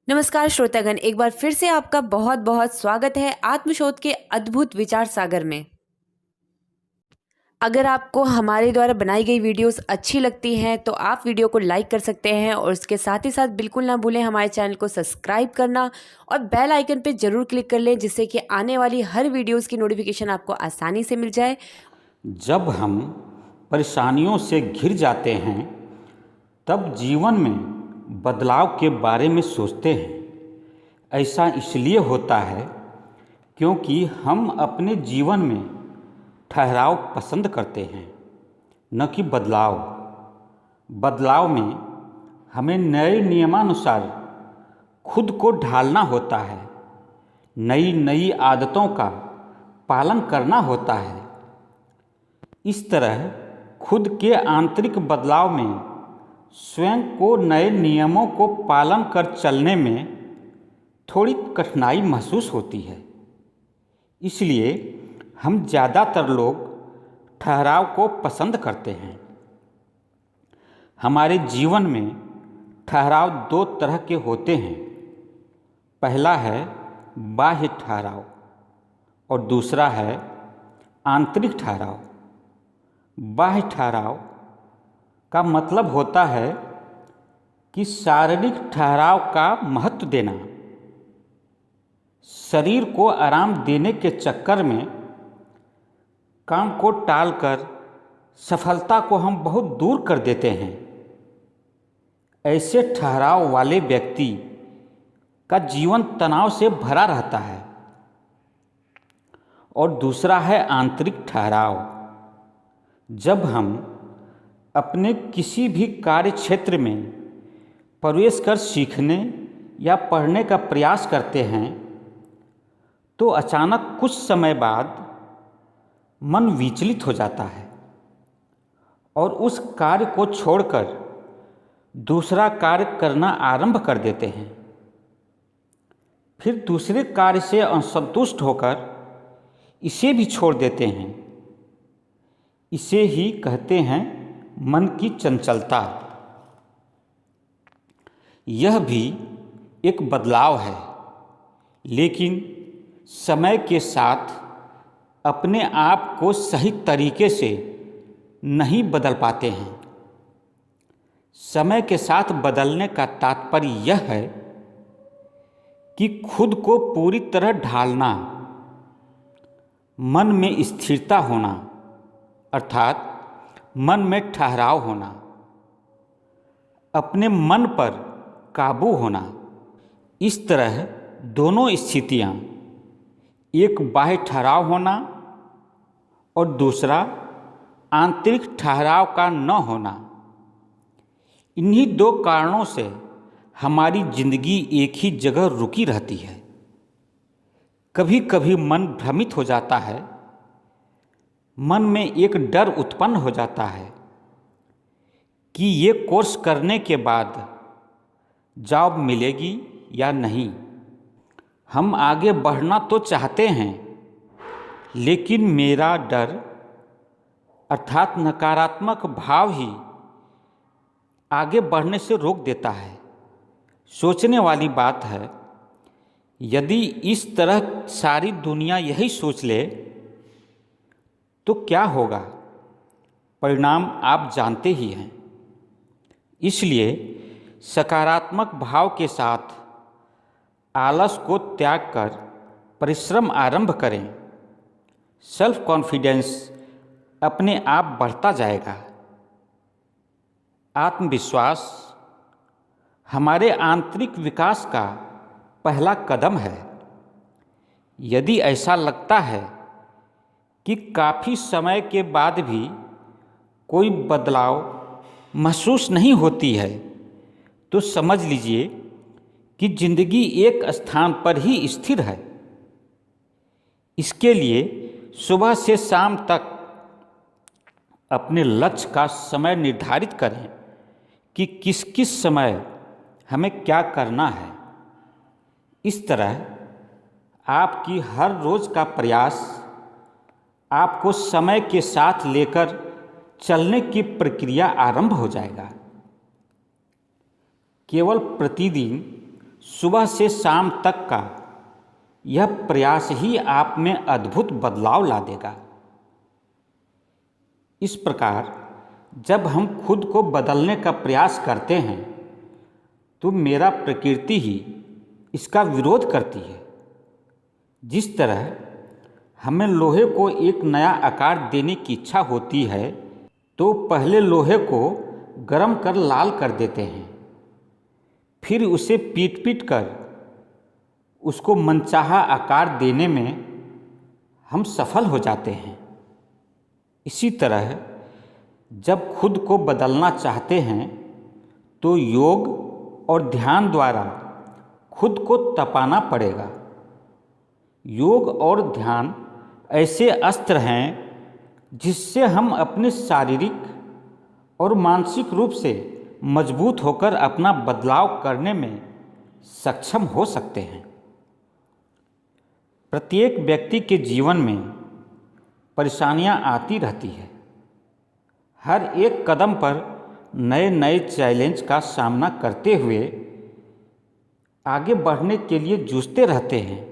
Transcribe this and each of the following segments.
नमस्कार श्रोतागण, एक बार फिर से आपका बहुत बहुत स्वागत है आत्मशोध के अद्भुत विचार सागर में। अगर आपको हमारे द्वारा बनाई गई वीडियोस अच्छी लगती हैं तो आप वीडियो को लाइक कर सकते हैं और उसके साथ ही साथ बिल्कुल ना भूलें हमारे चैनल को सब्सक्राइब करना और बेल आइकन पे ज़रूर क्लिक कर लें, जिससे कि आने वाली हर वीडियोस की नोटिफिकेशन आपको आसानी से मिल जाए। जब हम परेशानियों से घिर जाते हैं तब जीवन में बदलाव के बारे में सोचते हैं। ऐसा इसलिए होता है क्योंकि हम अपने जीवन में ठहराव पसंद करते हैं, न कि बदलाव। बदलाव में हमें नए नियमानुसार खुद को ढालना होता है, नई नई आदतों का पालन करना होता है। इस तरह खुद के आंतरिक बदलाव में स्वयं को नए नियमों को पालन कर चलने में थोड़ी कठिनाई महसूस होती है। इसलिए हम ज़्यादातर लोग ठहराव को पसंद करते हैं। हमारे जीवन में ठहराव दो तरह के होते हैं। पहला है बाह्य ठहराव और दूसरा है आंतरिक ठहराव। बाह्य ठहराव का मतलब होता है कि शारीरिक ठहराव का महत्व देना। शरीर को आराम देने के चक्कर में काम को टालकर सफलता को हम बहुत दूर कर देते हैं। ऐसे ठहराव वाले व्यक्ति का जीवन तनाव से भरा रहता है। और दूसरा है आंतरिक ठहराव। जब हम अपने किसी भी कार्य क्षेत्र में प्रवेश कर सीखने या पढ़ने का प्रयास करते हैं तो अचानक कुछ समय बाद मन विचलित हो जाता है और उस कार्य को छोड़कर दूसरा कार्य करना आरंभ कर देते हैं। फिर दूसरे कार्य से असंतुष्ट होकर इसे भी छोड़ देते हैं। इसे ही कहते हैं मन की चंचलता। यह भी एक बदलाव है, लेकिन समय के साथ अपने आप को सही तरीके से नहीं बदल पाते हैं। समय के साथ बदलने का तात्पर्य यह है कि खुद को पूरी तरह ढालना, मन में स्थिरता होना, अर्थात मन में ठहराव होना, अपने मन पर काबू होना। इस तरह दोनों स्थितियाँ, एक बाह्य ठहराव होना और दूसरा आंतरिक ठहराव का न होना, इन्हीं दो कारणों से हमारी जिंदगी एक ही जगह रुकी रहती है। कभी कभी मन भ्रमित हो जाता है, मन में एक डर उत्पन्न हो जाता है कि ये कोर्स करने के बाद जॉब मिलेगी या नहीं। हम आगे बढ़ना तो चाहते हैं, लेकिन मेरा डर अर्थात नकारात्मक भाव ही आगे बढ़ने से रोक देता है। सोचने वाली बात है, यदि इस तरह सारी दुनिया यही सोच ले तो क्या होगा? परिणाम आप जानते ही हैं। इसलिए सकारात्मक भाव के साथ आलस को त्याग कर परिश्रम आरंभ करें। सेल्फ कॉन्फिडेंस अपने आप बढ़ता जाएगा। आत्मविश्वास हमारे आंतरिक विकास का पहला कदम है। यदि ऐसा लगता है कि काफ़ी समय के बाद भी कोई बदलाव महसूस नहीं होती है तो समझ लीजिए कि जिंदगी एक स्थान पर ही स्थिर है। इसके लिए सुबह से शाम तक अपने लक्ष्य का समय निर्धारित करें कि किस किस समय हमें क्या करना है। इस तरह आपकी हर रोज़ का प्रयास आपको समय के साथ लेकर चलने की प्रक्रिया आरंभ हो जाएगा। केवल प्रतिदिन सुबह से शाम तक का यह प्रयास ही आप में अद्भुत बदलाव ला देगा। इस प्रकार जब हम खुद को बदलने का प्रयास करते हैं तो मेरा प्रकृति ही इसका विरोध करती है। जिस तरह हमें लोहे को एक नया आकार देने की इच्छा होती है तो पहले लोहे को गर्म कर लाल कर देते हैं, फिर उसे पीट कर उसको मनचाहा आकार देने में हम सफल हो जाते हैं। इसी तरह जब खुद को बदलना चाहते हैं तो योग और ध्यान द्वारा खुद को तपाना पड़ेगा। योग और ध्यान ऐसे अस्त्र हैं जिससे हम अपने शारीरिक और मानसिक रूप से मजबूत होकर अपना बदलाव करने में सक्षम हो सकते हैं। प्रत्येक व्यक्ति के जीवन में परेशानियां आती रहती है। हर एक कदम पर नए नए चैलेंज का सामना करते हुए आगे बढ़ने के लिए जूझते रहते हैं,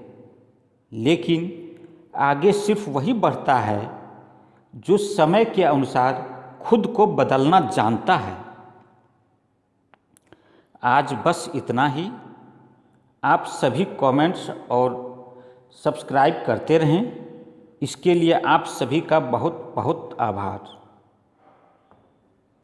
लेकिन आगे सिर्फ वही बढ़ता है जो समय के अनुसार खुद को बदलना जानता है। आज बस इतना ही। आप सभी कमेंट्स और सब्सक्राइब करते रहें। इसके लिए आप सभी का बहुत बहुत आभार।